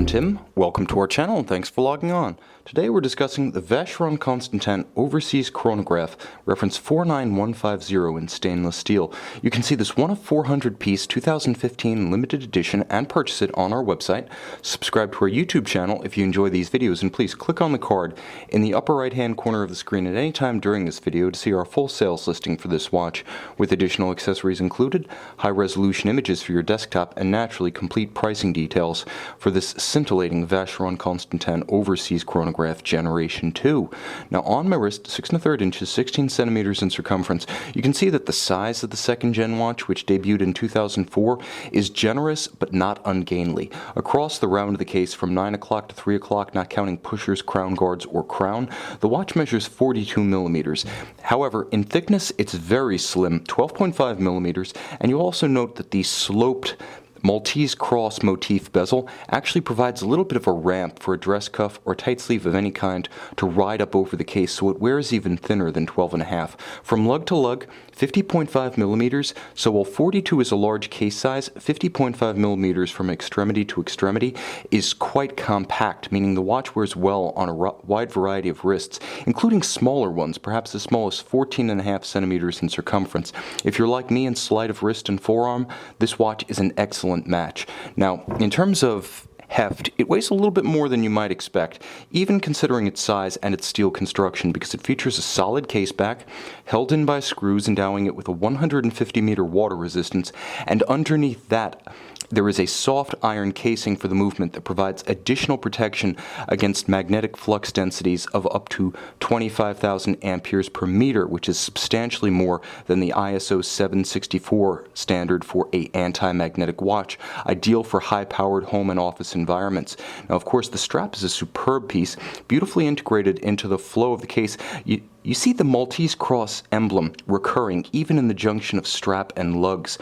I'm Tim, welcome to our channel and thanks for logging on. Today we're discussing the Vacheron Constantin Overseas Chronograph, reference 49150 in stainless steel. You can see this 1 of 400 piece 2015 limited edition and purchase it on our website. Subscribe to our YouTube channel if you enjoy these videos, and please click on the card in the upper right hand corner of the screen at any time during this video to see our full sales listing for this watch, with additional accessories included, high resolution images for your desktop, and naturally complete pricing details for this scintillating Vacheron Constantin Overseas Chronograph Generation 2. Now on my wrist, 6 1/3 inches, 16 centimeters in circumference, you can see that the size of the second gen watch, which debuted in 2004, is generous but not ungainly. Across the round of the case from 9 o'clock to 3 o'clock, not counting pushers, crown guards, or crown, the watch measures 42 millimeters. However, in thickness it's very slim, 12.5 millimeters, and you'll also note that the sloped Maltese cross motif bezel actually provides a little bit of a ramp for a dress cuff or tight sleeve of any kind to ride up over the case, so it wears even thinner than 12.5. From lug to lug, 50.5 millimeters, so while 42 is a large case size, 50.5 millimeters from extremity to extremity is quite compact, meaning the watch wears well on a wide variety of wrists, including smaller ones, perhaps as small as 14.5 centimeters in circumference. If you're like me and sleight of wrist and forearm, this watch is an excellent match. Now, in terms of heft, it weighs a little bit more than you might expect, even considering its size and its steel construction, because it features a solid case back, held in by screws endowing it with a 150-meter water resistance, and underneath that there is a soft iron casing for the movement that provides additional protection against magnetic flux densities of up to 25,000 amperes per meter, which is substantially more than the ISO 764 standard for an anti-magnetic watch, ideal for high-powered home and office environments. Now, of course, the strap is a superb piece, beautifully integrated into the flow of the case. You see the Maltese cross emblem recurring even in the junction of strap and lugs.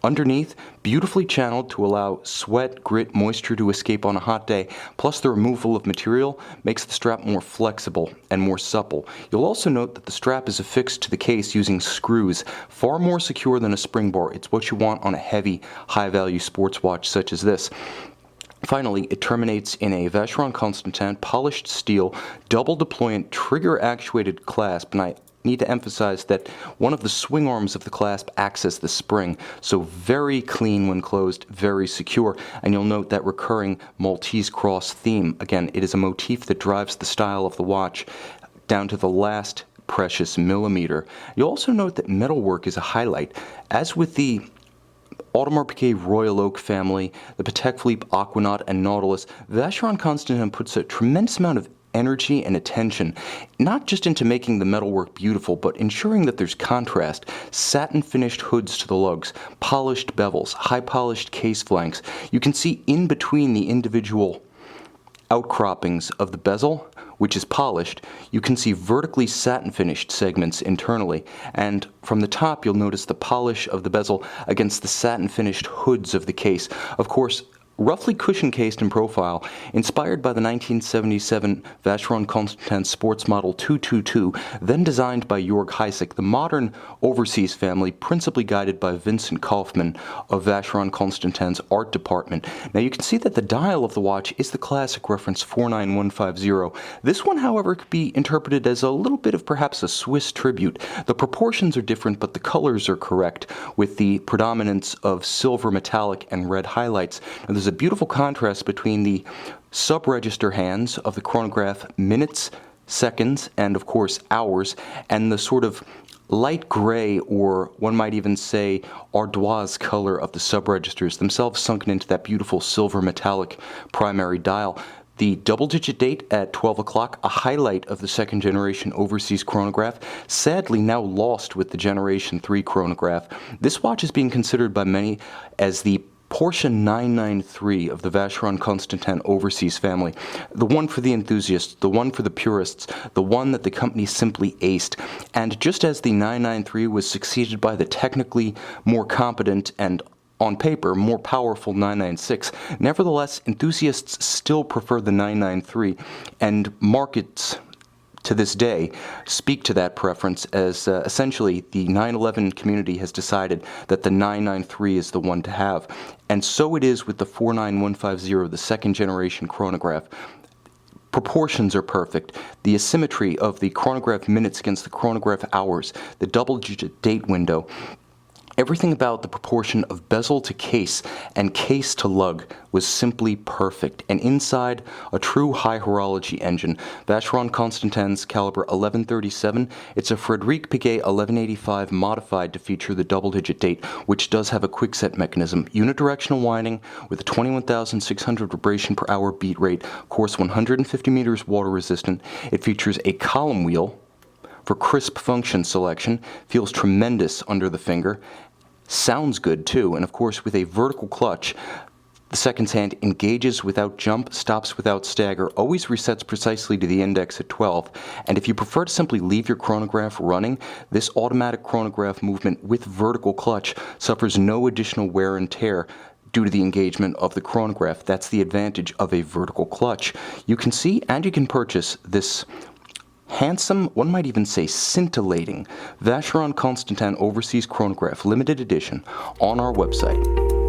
Underneath, beautifully channeled to allow sweat, grit, moisture to escape on a hot day, plus the removal of material makes the strap more flexible and more supple. You'll also note that the strap is affixed to the case using screws, far more secure than a spring bar. It's what you want on a heavy, high-value sports watch such as this. Finally, it terminates in a Vacheron Constantin polished steel, double deployant trigger-actuated clasp, and I need to emphasize that one of the swing arms of the clasp acts as the spring, so very clean when closed, very secure, and you'll note that recurring Maltese cross theme. Again, it is a motif that drives the style of the watch down to the last precious millimeter. You'll also note that metalwork is a highlight. As with the Audemars Piguet Royal Oak family, the Patek Philippe Aquanaut, and Nautilus, Vacheron Constantin puts a tremendous amount of energy and attention, not just into making the metalwork beautiful, but ensuring that there's contrast. Satin finished hoods to the lugs, polished bevels, high polished case flanks. You can see in between the individual outcroppings of the bezel, which is polished, you can see vertically satin finished segments internally, and from the top you'll notice the polish of the bezel against the satin finished hoods of the case. Of course, roughly cushion cased in profile, inspired by the 1977 Vacheron Constantin Sports Model 222, then designed by Jörg Heisek, the modern Overseas family, principally guided by Vincent Kaufmann of Vacheron Constantin's art department. Now you can see that the dial of the watch is the classic reference 49150. This one, however, could be interpreted as a little bit of perhaps a Swiss tribute. The proportions are different, but the colors are correct, with the predominance of silver metallic and red highlights. Now, there's a beautiful contrast between the sub-register hands of the chronograph, minutes, seconds, and of course hours, and the sort of light gray, or one might even say ardoise color of the sub-registers, themselves sunken into that beautiful silver metallic primary dial. The double-digit date at 12 o'clock, a highlight of the second generation Overseas Chronograph, sadly now lost with the Generation 3 chronograph. This watch is being considered by many as the Porsche 993 of the Vacheron Constantin Overseas family, the one for the enthusiasts, the one for the purists, the one that the company simply aced. And just as the 993 was succeeded by the technically more competent and on paper more powerful 996, nevertheless enthusiasts still prefer the 993, and markets to this day, speak to that preference, as essentially the 911 community has decided that the 993 is the one to have. And so it is with the 49150, the second generation chronograph. Proportions are perfect. The asymmetry of the chronograph minutes against the chronograph hours, the double-digit date window, everything about the proportion of bezel to case and case to lug was simply perfect. And inside, a true high horology engine. Vacheron Constantin's caliber 1137. It's a Frédéric Piguet 1185 modified to feature the double-digit date, which does have a quickset mechanism. Unidirectional winding with a 21,600 vibration per hour beat rate. Course 150 meters water resistant. It features a column wheel for crisp function selection. Feels tremendous under the finger. Sounds good too, and of course with a vertical clutch, the seconds hand engages without jump, stops without stagger, always resets precisely to the index at 12, and if you prefer to simply leave your chronograph running, this automatic chronograph movement with vertical clutch suffers no additional wear and tear due to the engagement of the chronograph. That's the advantage of a vertical clutch. You can see and you can purchase this handsome, one might even say scintillating, Vacheron Constantin Overseas Chronograph Limited Edition on our website.